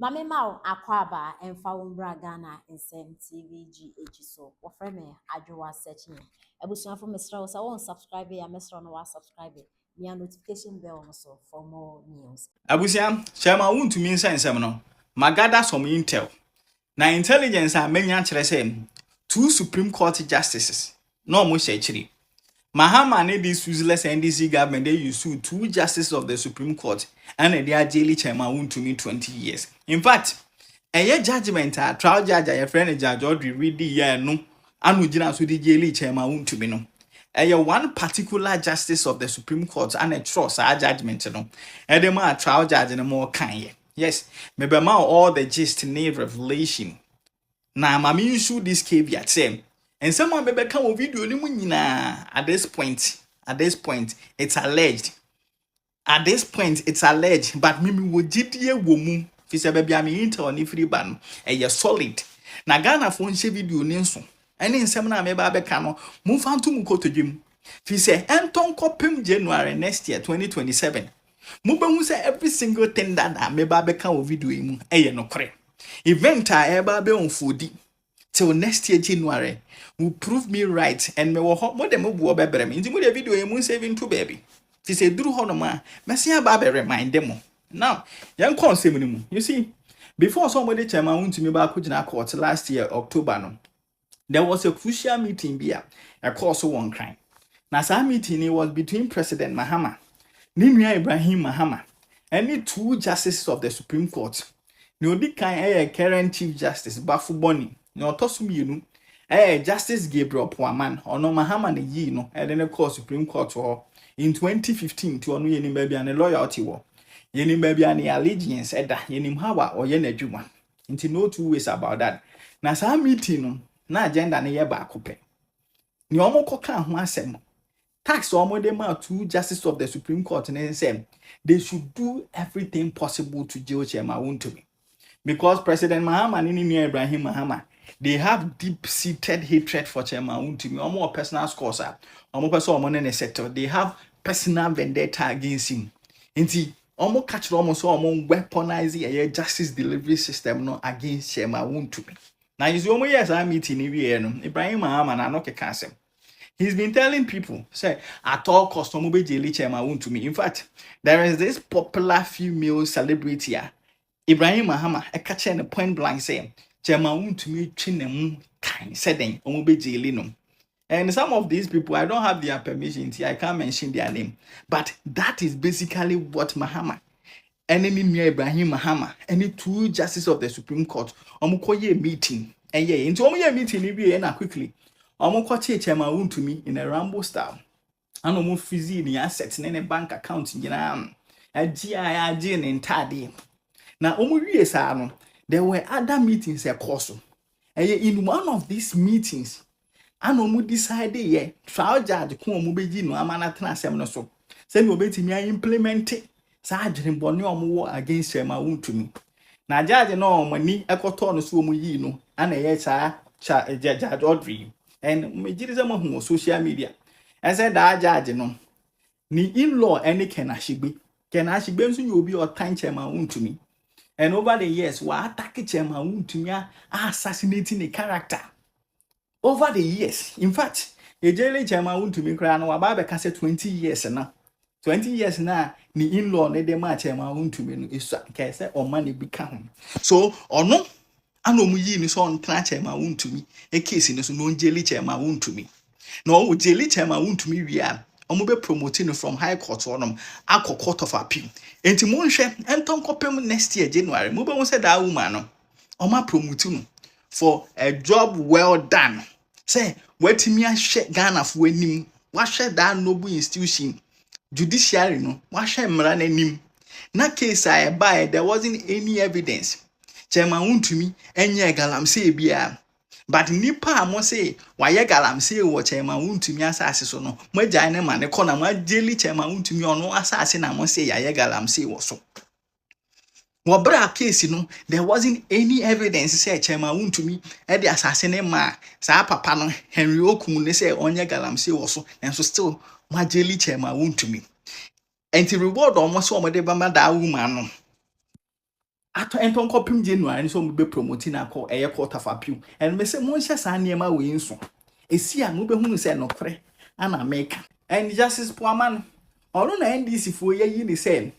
Mame Mao Akwaba and Faumbra Ghana and Sem TVGH so or friend me Adwa searching. Ebusuan for Mr. I won't subscribe ya Mr. No subscribe me a notification bell also for more news. Abusia, Chama Wontumi nsensem no. Magada some intel. Na intelligence a menya kyerɛ sɛ two Supreme Court justices. No mo shechiri. Mahama and this useless NDC government they used to two justices of the Supreme Court and they are daily Chama Wontumi 20 years. In fact, a judgment a trial judge a friend Judge Audrey read the year no anu gyina so di daily Chama Wontumi no. One particular justice of the Supreme Court and a trust our judgment no. A trial judge and more kind. Yes, maybe all the gist need revelation. Na mami issue this caveat say. And someone maybe come with video ni nyina at this point it's alleged. At this point it's alleged, but mimi wo gidie wo mu fi se bia me intel ni free ban e solid. Na Ghana fo nche video ni nso. Ene nsem na me ba beka no mu fa ntum kotodwem. Fi se enton kopem January next year 2027. Mu be hu se every single thing that me ba beka wo video yi mu e no kore. Event a e ba be onfodi till next year January will prove me right and me wo more dem bu obebrem. Inti mu de video yi mu saving to baby. Fi se duru ho no ma me se ba be remind them. Now, young consem ni mu. You see, before somebody Chairman Wontumi ba ko gina court last year October no. There was a crucial meeting here. A course one crime. Now, that meeting it was between President Mahama, Ibrahim Mahama, and the two justices of the Supreme Court. No, the kind current Chief Justice Bafu Boni, no Tosumi, Justice Gabriel Puaman, or no Mahama Yi, no, and then of course Supreme Court war in 2015 to onu yenim baby and a loyalty war. Yenim baby and allegiance, edda yenim hawa or yenejuma. Into no two ways about that. Now, that meeting no. Na agenda na ye ba kope ni omo koka ho asem tax omo dem two justices of the Supreme Court and say they should do everything possible to jail Chairman Wontumi because President Mahama and Ibrahim Mahama they have deep-seated hatred for Chairman Wontumi omo personal scores omo person omo ne settle they have personal vendetta against him nti omo catch omo so omo weaponize a justice delivery system no against Chairman Wontumi. Now, you see, yes, I'm meeting Ibrahim Mahama na no kekasem. He's been telling people, say, at all cost, be jeli Chairman Wontumi. In fact, there is this popular female celebrity, Ibrahim Mahama, a catcher in a point blank saying, Chairman Wontumi chinemu kind setting, be jeli no. And some of these people, I don't have their permission, I can't mention their name. But that is basically what Mahama. Enemy near Ibrahim Mahama, any two justices of the Supreme Court, omukoye meeting. And yeah, into omuye meeting na quickly. Omukoche Chairman Wontumi in a Rambo style. And omu fizi ni assets in a bank account in a GIG in Tadi. Now omu sa there were other meetings a course. And in one of these meetings, and omu decided trial judge ko omu beji no amana transem no so. Say me obetimi implement it. Sajin boni omo against Chairman Wontumi. Na judge no mani ekoto no so omo yi no ana ye cha Judge Audrey and me jirize mo hu social media. I said that judge no ni in-law any kenashigbe nso you obi or time Chairman Wontumi. And over the years wa attack Chairman Wontumi assassinating a character. Over the years, in fact, a jailer Chairman Wontumi kra no aba be 20 years now. 20 years now, ni in-law ne de ma Chairman Wontumi no isu ka say o man bi ka ho. So ono anomu yi ni so on tra Chairman Wontumi e case ni so no jeli Chairman Wontumi. No o jeli Chairman Wontumi wi a omo be promoting from high court onom akọ court of appeal. Enti mo nhwe enton kopem next year January mo be won say that woman no oma promote no for a job well done. Say wetimi ahwe Ghana fo anim wa hwe that noble institution judiciary no wa hwe mra na nim na case I buy there wasn't any evidence Chairman Wontumi enye galamsey bia but nipa amo say waye galamsey wo Chairman Wontumi asase so no mo agyan ne ma ne kona mo jeli Chairman Wontumi ono asase na mo say yaye galamsey wo so wobra case no there wasn't any evidence say Chairman Wontumi e de asase ne ma sa papa no Henry Okum ne say onye galamsey wo so and so still majeli Chairman Wontumi enti reward almost so de bama da woman no ato enton kopim January so mo be promote na call court of appeal and me say mo hye sa niema we nso esi a mo be hunu say no kre ana make and Justice Puaman ono na NDC fo ye ni say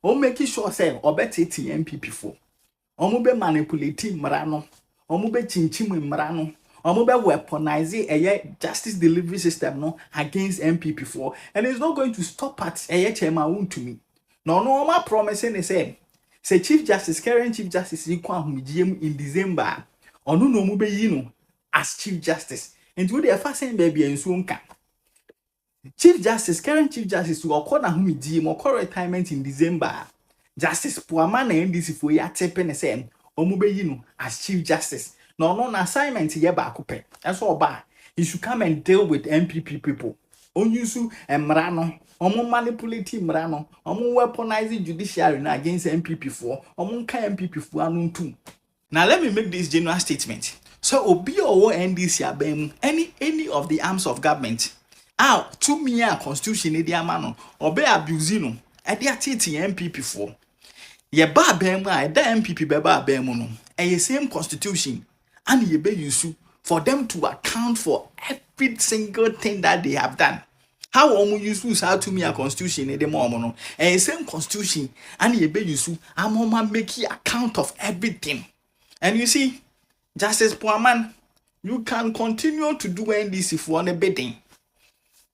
o make sure say obetete MPP fo omo be manipulate mra no omo be chinchim mra no omo be weaponize justice delivery system no against MPP fo and it's not going to stop at chairman Wontumi no ma promising say Chief Justice, current Chief Justice, in December, or no mube yino as Chief Justice. And to the first saying baby and soon can. Chief Justice, current Chief Justice, who are called a or call retirement in December. Justice Puaman and NDC for ya tepen the same, or mube yino as Chief Justice. No assignment here back. That's all bad. He should come and deal with MPP people. Onyusu and Mrano. Omo manipulating mrano, omo weaponizing judiciary against MPP4, omo ka MPP4 anuntum. Now let me make this general statement. So obi or NDC abem any of the arms of government. To me a constitution e dia mano, obe abusing e dia titi MPP4. Ye ba abem a da MPP beba abem no. E same constitution and ye be use for them to account for every single thing that they have done. How use how to me a constitution in the moment and same constitution and ye be use I'm make account of everything. And you see, Justice Puaman, you can continue to do NDC for a bidding.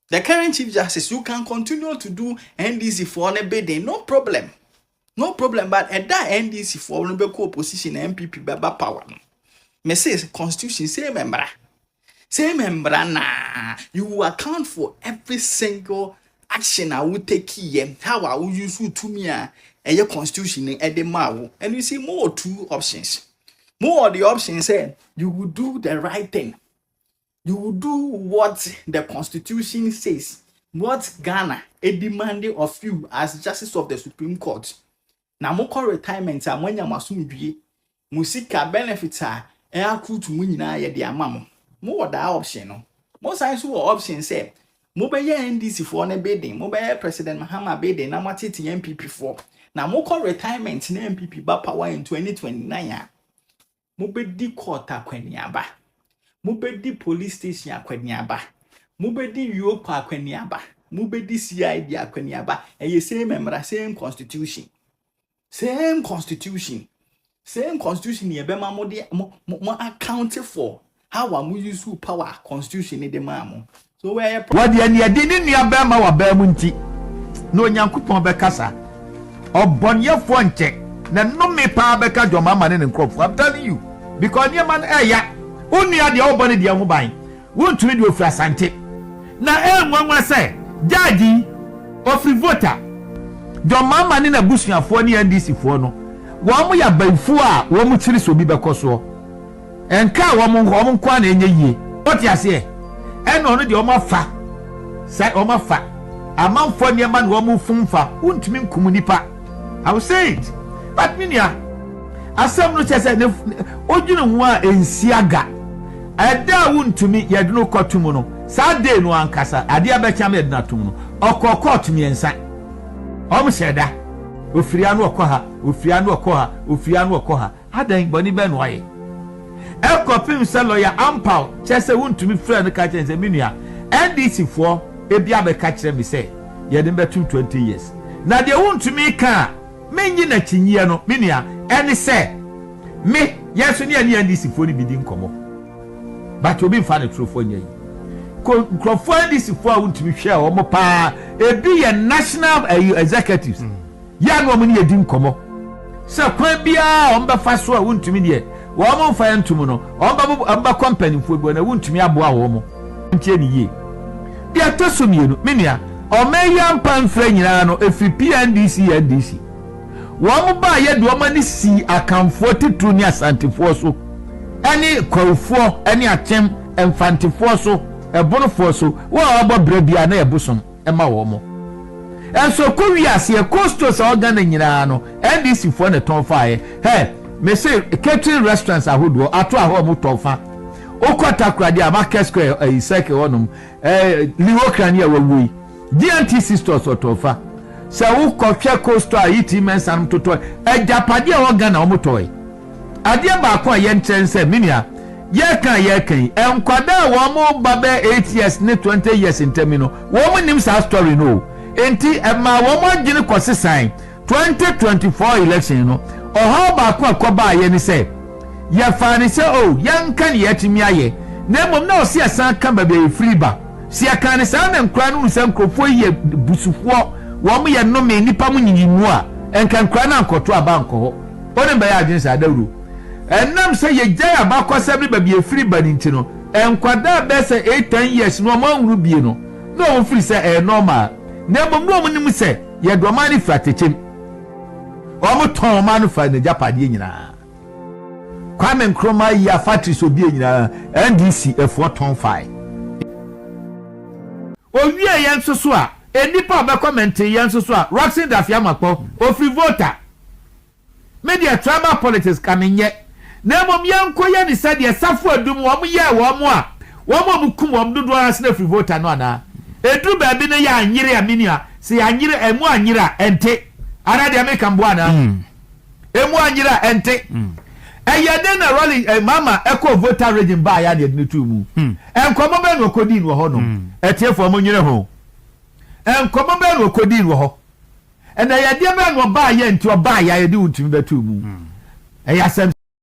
The current Chief Justice, you can continue to do NDC for a bidding, no problem. No problem, but at that NDC for a opposition MPP baba power. Me say constitution say member. Say membrana, you will account for every single action I will take here. How I will use you to me a your constitution at the mao. And you see more two options. More of the options say you will do the right thing. You will do what the constitution says. What Ghana a demanding of you as Justice of the Supreme Court. Now more retirement and when you must be musika benefits are air crew to win na ye dear mamma. More that option no. Most science who option say mobile NDC for a bidding, mobile President Mahama bidding, na matiti MPP for. Now more retirement na MPP ba power in 2029. Mobile di court akweniaba. Mobile di police station akweniaba. Mobile di Europe akweniaba. Mobile di CID akweniaba. And you same member, same constitution. Same constitution. Same constitution ye be mo accounted for. How am we use power constitution in the mamo? So where what the any didn't near Bama or Bermunti? No Yankupon Becassa or Bonnier Fonte. Then no me power becca your mamma and crop. I'm telling you, because your man ya only at the old body the mobile. Won't read your flash ante. Now, one was say, Daddy or free voter. Your mamma in a bush for the NDC for no. One way by 4 one much will be because. And car woman kwan enye yie. What you say? And on the omafa. Say omafa. Amanfo niema na womu funfa. Wontumi nkumunipa. I will say it. But minia. Asem no chese ne odwene ho a ensiaga. Ada wontumi yede no kotum no. Sa day no ankasa. Ade abecha me yede na tum no. Okokot miensa. Omsheda. Ofria no okoha, ofria no okoha, ofria no okoha. Adan boni be no aye. Ekopim se lawyer ampal chese wontumi frɛ no ka kyerɛ sɛ menua NDC for ebia be ka kyerɛ me sɛ yɛde betu 20 years na de wontumi ka menyi na kinyie no menua ɛne sɛ me yeso ne NDC for ni bidi nkomo but obi mfa ne trofo nya yi nkrofo NDC for wontumi hwɛ o mo pa ebi yɛ national executives ya no mo ne yɛdi nkomo sɛ kwan bia o mbefa so a wontumi de woman fa entum no omba company fo bi na wontumi aboa wo mo ntie ni ye bia toso mienu menua o meya mpan fra nyina no efi NDC wo mo ba ye do ma ni si akamfo titru ni asantifo so ani kwafo ani atem emfantifo so ebonofo so wo obo bra bia na ebosom ema wo mo enso ko wiase e costos organ nyina no NDC fo ne ton fa ye me say catering restaurants ahodo ato aho mo tofa okota krade a market square iseke wonum liwo krania wawui DNTC stores otofa se wo kɔhwɛ costo a yiti mensan toto ejapade a wo Ghana wo toy ade ba ko ye ntrense minia ye kan enkwada wo mo babe 8 years ne 20 years intermino wo mo nim sa story no enti ema wo mo gine kɔsesan 2024 election no oha ba ko akoba ye ni se ye fa ni se o yanka ne yetimi aye na mom na o se asan kan ba be free ba si aka ne sa na nkra no nsa nkrofo ye busufuo wo mo ye no me nipa mo nyinyimu a enka nkra na nkoto abanko ho oni ba ya adwin sa dawru enam se ye gya abakɔsa bi ba be free ba ni ntino enkwada be se 8-10 years no ma nwuru bie no na o free se normal na mom no mo nim se ye do ma ni fratechem o mo ton ma no fa ne japade nyina Kwame Nkrumah ya factory so bi nyina NDC F4.5 owie yen soso a enipa be comment yen soso a Roxy Dafiamakpo ofri voter media tribal politics kamenye na mom yanko ye ni sade safo adum wo mo ye wo mo a wo mo bukum wo dodo ase na free voter no ana edu ba bi ne ya anyire aminia se ya anyire emu anyire ente ara de American bo ana emu anyire ente eyade na rolling mama echo voter region ba ya de netu mu enkomo be no kodi no ho no etiefo mo nyire ho enkomo be no kodi no ho ena yade be no ba ya nti oba ya de Wontumi betu mu eyasem